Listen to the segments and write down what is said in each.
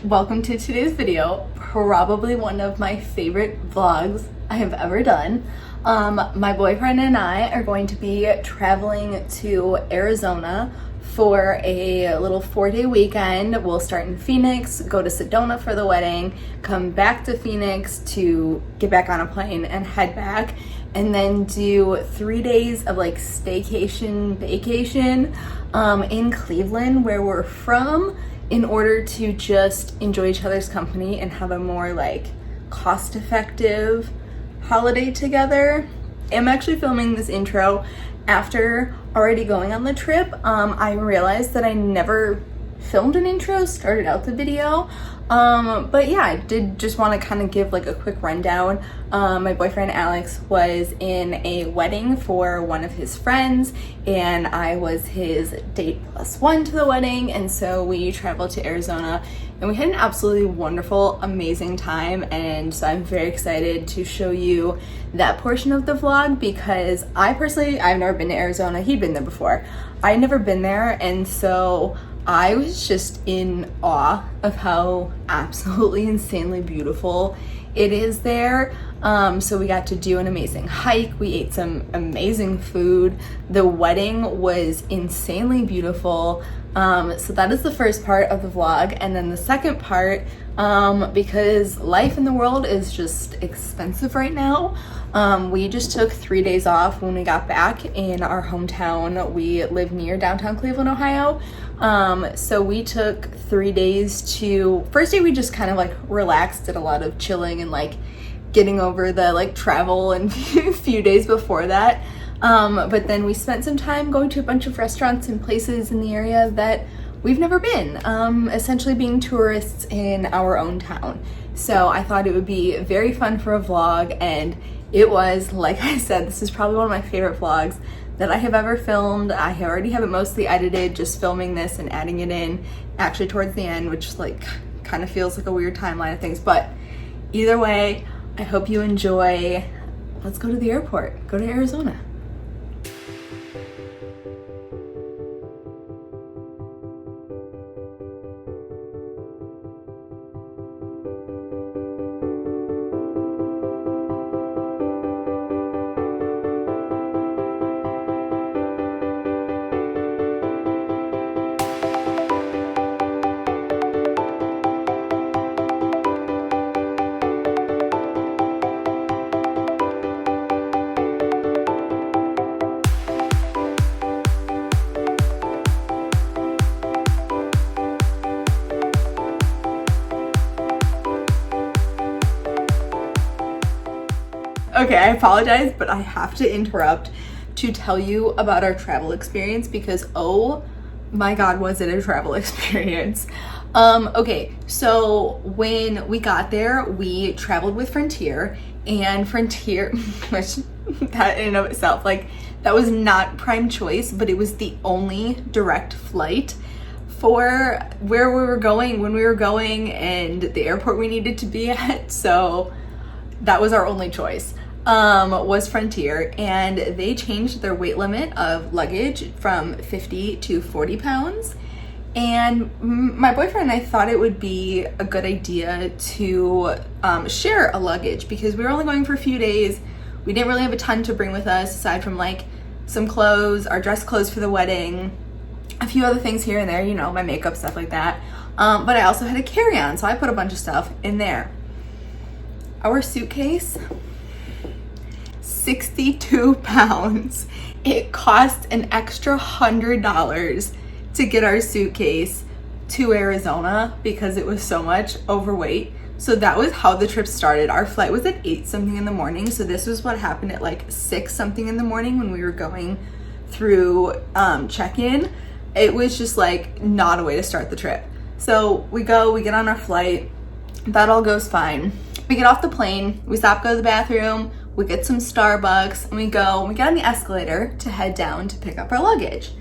Welcome to today's video, probably one of my favorite vlogs I have ever done. My boyfriend and I are going to be traveling to Arizona for a little 4-day weekend. We'll start in Phoenix, go to Sedona for the wedding, come back to Phoenix to get back on a plane and head back, and then do 3 days of like staycation vacation in Cleveland, where we're from, in order to just enjoy each other's company and have a more like cost-effective holiday together. I'm actually filming this intro after already going on the trip. I realized that I never filmed an intro, started out the video. But yeah, I did just want to kind of give like a quick rundown. My boyfriend Alex was in a wedding for one of his friends, and I was his date plus one to the wedding, and so we traveled to Arizona and we had an absolutely wonderful, amazing time. And so I'm very excited to show you that portion of the vlog, because I've never been to Arizona. He'd been there before. I'd never been there, and so I was just in awe of how absolutely insanely beautiful it is there. So we got to do an amazing hike. We ate some amazing food. The wedding was insanely beautiful. So that is the first part of the vlog. And then the second part, because life in the world is just expensive right now, we just took 3 days off when we got back in our hometown. We live near downtown Cleveland, Ohio. So we took 3 days first day we just kind of like relaxed, did a lot of chilling and like getting over the like travel and few days before that. But then we spent some time going to a bunch of restaurants and places in the area that we've never been, essentially being tourists in our own town. So I thought it would be very fun for a vlog, and it was, like I said, this is probably one of my favorite vlogs that I have ever filmed. I already have it mostly edited, just filming this and adding it in actually towards the end, which like kind of feels like a weird timeline of things. But either way, I hope you enjoy. Let's go to the airport, go to Arizona. Okay, I apologize, but I have to interrupt to tell you about our travel experience, because oh my god, was it a travel experience. Okay, so when we got there, we traveled with Frontier, and Frontier, which that in and of itself, like, that was not prime choice, but it was the only direct flight for where we were going, when we were going, and the airport we needed to be at. So that was our only choice, was Frontier, and they changed their weight limit of luggage from 50 to 40 pounds. And my boyfriend and I thought it would be a good idea to share a luggage, because we were only going for a few days. We didn't really have a ton to bring with us aside from like some clothes, our dress clothes for the wedding, a few other things here and there, you know, my makeup, stuff like that. But I also had a carry-on, so I put a bunch of stuff in there. Our suitcase, 62 pounds. It cost an extra $100 to get our suitcase to Arizona because it was so much overweight. So that was how the trip started. Our flight was at 8 something in the morning. So this was what happened at like 6 something in the morning when we were going through check-in. It was just like not a way to start the trip. So we get on our flight. That all goes fine. We get off the plane, we stop, go to the bathroom, we get some Starbucks, and we get on the escalator to head down to pick up our luggage.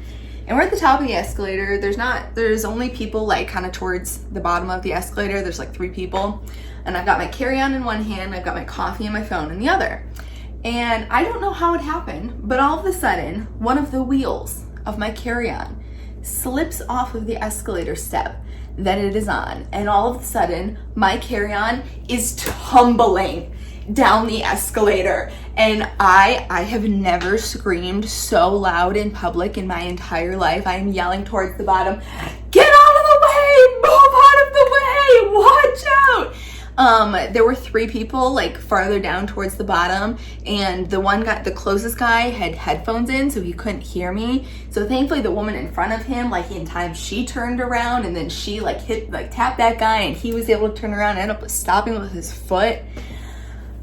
And we're at the top of the escalator. There's only people like kind of towards the bottom of the escalator. There's like 3 people. And I've got my carry-on in one hand, I've got my coffee and my phone in the other. And I don't know how it happened, but all of a sudden, one of the wheels of my carry-on slips off of the escalator step. than it is on. And all of a sudden, my carry-on is tumbling down the escalator. And I have never screamed so loud in public in my entire life. I am yelling towards the bottom, get out of the way, move out of the way, watch out. There were 3 people like farther down towards the bottom, and the one guy, the closest guy, had headphones in, so he couldn't hear me. So thankfully the woman in front of him, like in time, she turned around, and then she tapped that guy, and he was able to turn around and end up stopping with his foot.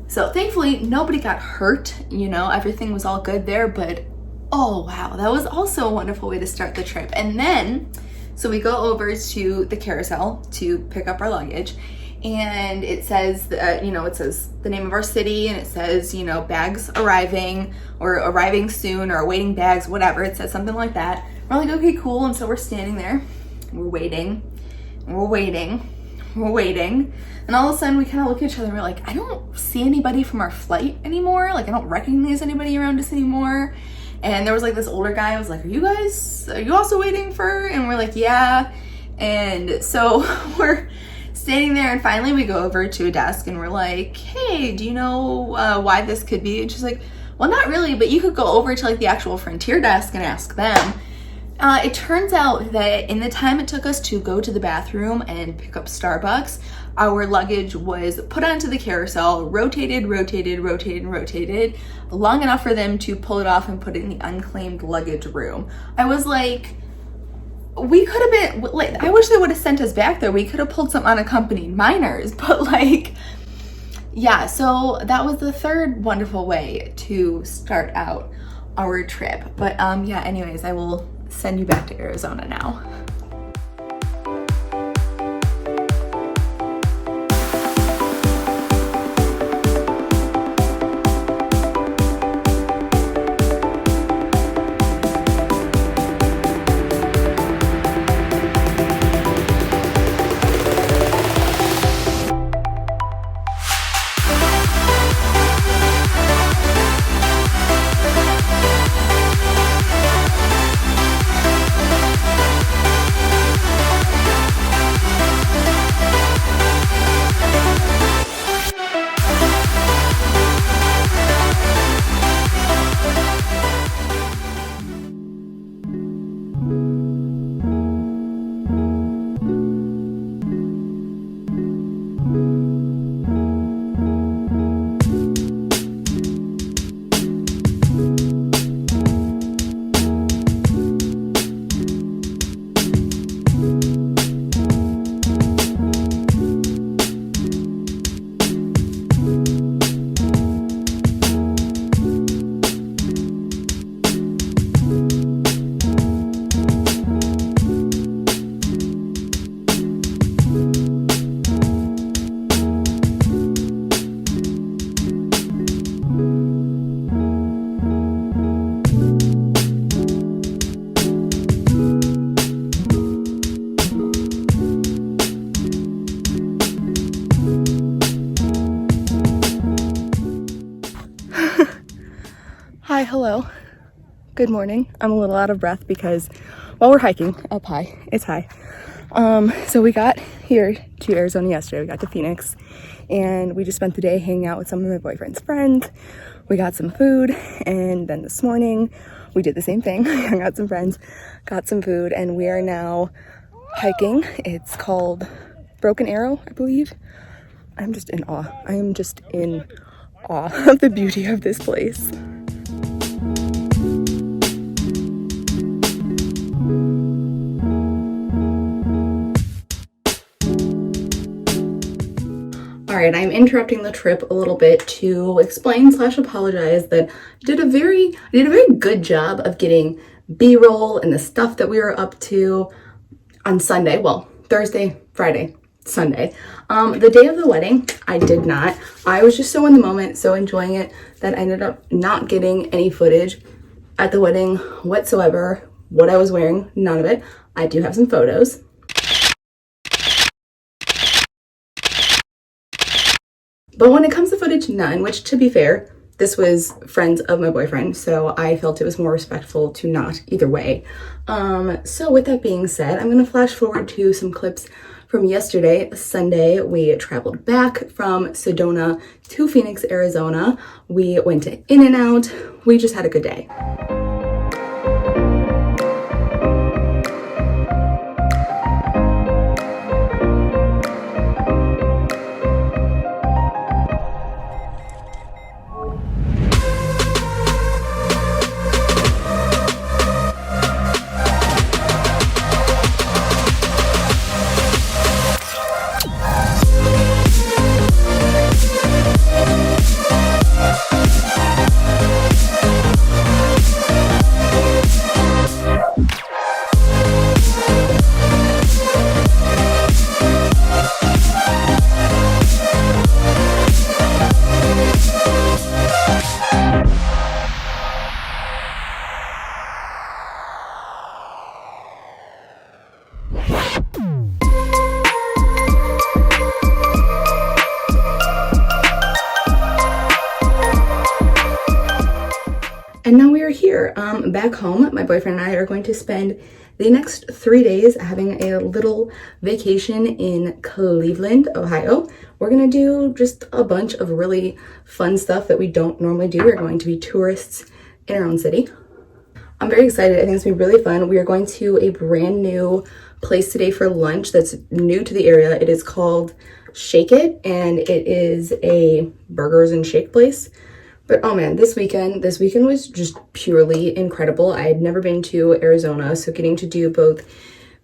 So thankfully nobody got hurt, you know, everything was all good there. But oh wow, that was also a wonderful way to start the trip. And then, so we go over to the carousel to pick up our luggage, and it says, it says the name of our city, and it says, bags arriving, or arriving soon, or awaiting bags, whatever. It says something like that. We're like, okay, cool. And so we're standing there, we're waiting, and all of a sudden we kind of look at each other and we're like, I don't see anybody from our flight anymore. Like, I don't recognize anybody around us anymore. And there was like this older guy. I was like, are you also waiting for? And we're like, yeah. And so we're standing there, and finally we go over to a desk and we're like, hey, do you know why this could be? And she's like, well, not really, but you could go over to like the actual Frontier desk and ask them. It turns out that in the time it took us to go to the bathroom and pick up Starbucks, our luggage was put onto the carousel, rotated long enough for them to pull it off and put it in the unclaimed luggage room. I was like, we could have been, like, I wish they would have sent us back there. We could have pulled some unaccompanied minors, but like, yeah, so that was the third wonderful way to start out our trip. But yeah, anyways, I will send you back to Arizona now. Hi, hello, good morning. I'm a little out of breath because while we're hiking up high, it's high. So we got here to Arizona yesterday. We got to Phoenix and we just spent the day hanging out with some of my boyfriend's friends. We got some food, and then this morning we did the same thing. We hung out with some friends, got some food, and we are now hiking. It's called Broken Arrow, I believe. I'm just in awe. I am just in awe of the beauty of this place. All right, I'm interrupting the trip a little bit to explain/apologize that I did a very good job of getting B-roll and the stuff that we were up to on Sunday. Well, Thursday, Friday, Sunday. The day of the wedding, I did not. I was just so in the moment, so enjoying it, that I ended up not getting any footage at the wedding whatsoever. What I was wearing, none of it. I do have some photos. But when it comes to footage, none, which, to be fair, this was friends of my boyfriend, so I felt it was more respectful to not either way. So with that being said, I'm gonna flash forward to some clips from yesterday, Sunday. We traveled back from Sedona to Phoenix, Arizona. We went to In-N-Out. We just had a good day. And now we are here, back home. My boyfriend and I are going to spend the next 3 days having a little vacation in Cleveland, Ohio. We're gonna do just a bunch of really fun stuff that we don't normally do. We're going to be tourists in our own city. I'm very excited. I think it's gonna be really fun. We are going to a brand new place today for lunch that's new to the area. It is called Shake It, and it is a burgers and shake place. But oh man, this weekend was just purely incredible. I had never been to Arizona, so getting to do both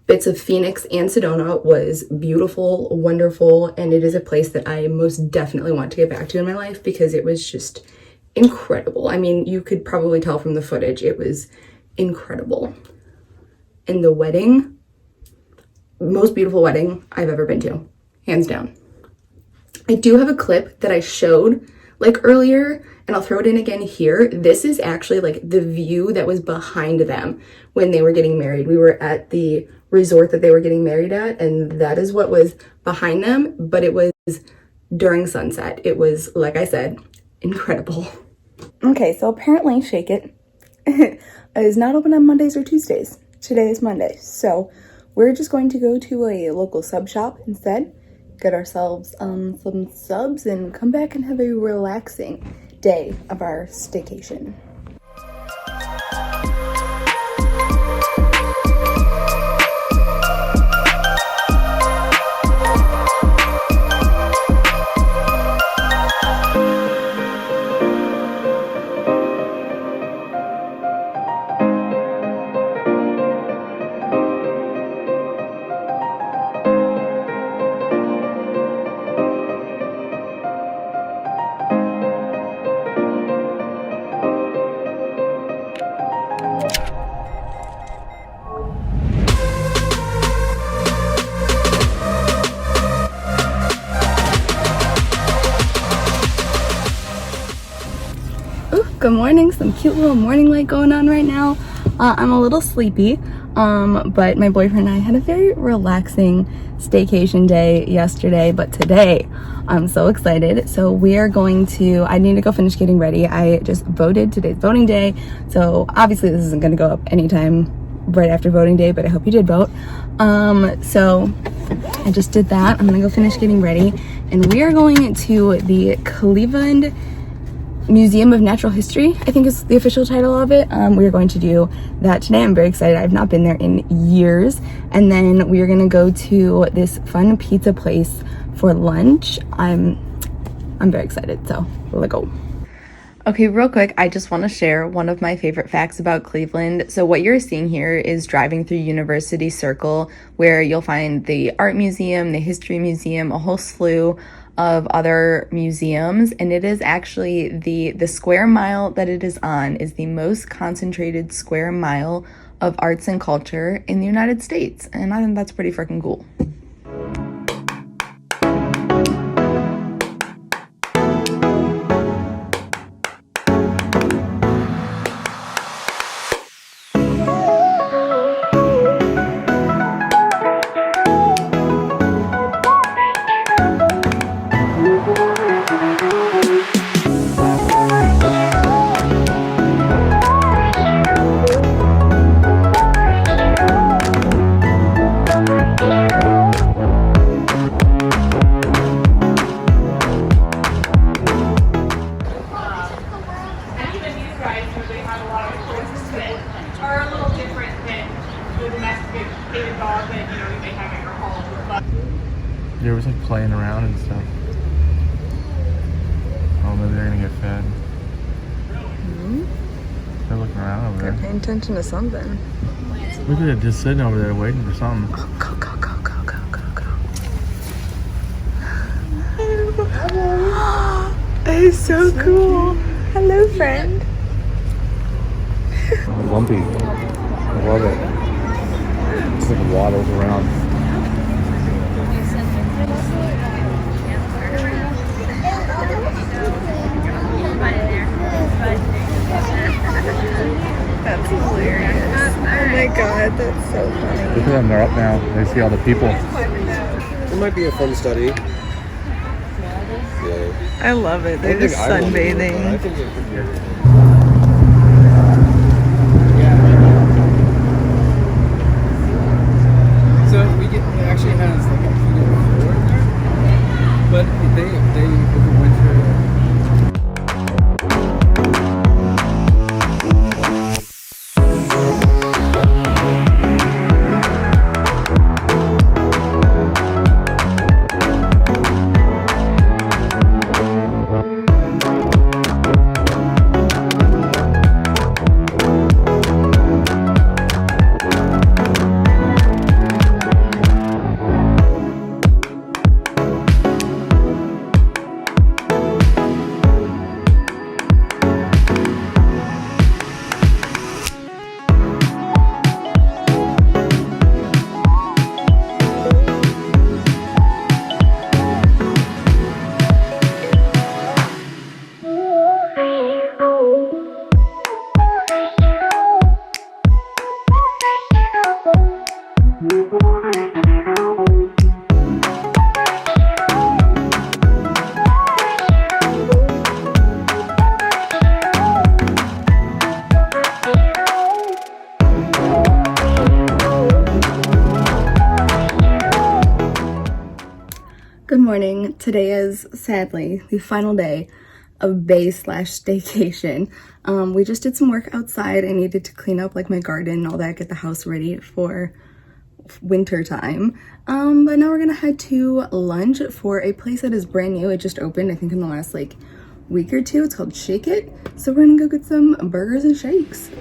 bits of Phoenix and Sedona was beautiful, wonderful, and it is a place that I most definitely want to get back to in my life because it was just incredible. I mean, you could probably tell from the footage, it was incredible. And the wedding, most beautiful wedding I've ever been to, hands down. I do have a clip that I showed like earlier, and I'll throw it in again here. This is actually like the view that was behind them when they were getting married. We were at the resort that they were getting married at, and that is what was behind them, but it was during sunset. It was, like I said, incredible. Okay, so apparently Shake It is not open on Mondays or Tuesdays. Today is Monday, so we're just going to go to a local sub shop instead, get ourselves some subs, and come back and have a relaxing day of our staycation. Good morning, some cute little morning light going on right now. I'm a little sleepy, but my boyfriend and I had a very relaxing staycation day yesterday, but today I'm so excited. So we are going to, I need to go finish getting ready. I just voted, today's voting day, so obviously this isn't going to go up anytime right after voting day, but I hope you did vote. So I just did that. I'm gonna go finish getting ready, and we are going to the Cleveland Museum of Natural History, I think is the official title of it. We are going to do that today. I'm very excited. I've not been there in years. And then we are gonna go to this fun pizza place for lunch. I'm very excited, so let's go. Okay, real quick, I just want to share one of my favorite facts about Cleveland. So what you're seeing here is driving through University Circle, where you'll find the art museum, the history museum, a whole slew of other museums, and it is actually the square mile that it is on is the most concentrated square mile of arts and culture in the United States, and I think that's pretty freaking cool. They was like playing around and stuff. Oh, maybe they're gonna get fed. They're looking around over They're there. paying attention to something. Look at it, just sitting over there waiting for something. Oh, go, go, go, go, go, go, go. That is so cool. Hello, friend. Lumpy. I love it. It's like waddles around. That's hilarious. Oh my god, that's so funny. Look at them, they're up now. They see all the people. It might be a fun study. Yeah. I love it. They're just I won't do it, but I sunbathing. think it could be. So it actually has like a heated floor in there, but they overwinter. Good morning. Today is sadly the final day of bay/staycation. We just did some work outside. I needed to clean up like my garden and all that, get the house ready for winter time. But now we're gonna head to lunch for a place that is brand new. It just opened, I think, in the last like week or two. It's called Shake It. So we're gonna go get some burgers and shakes.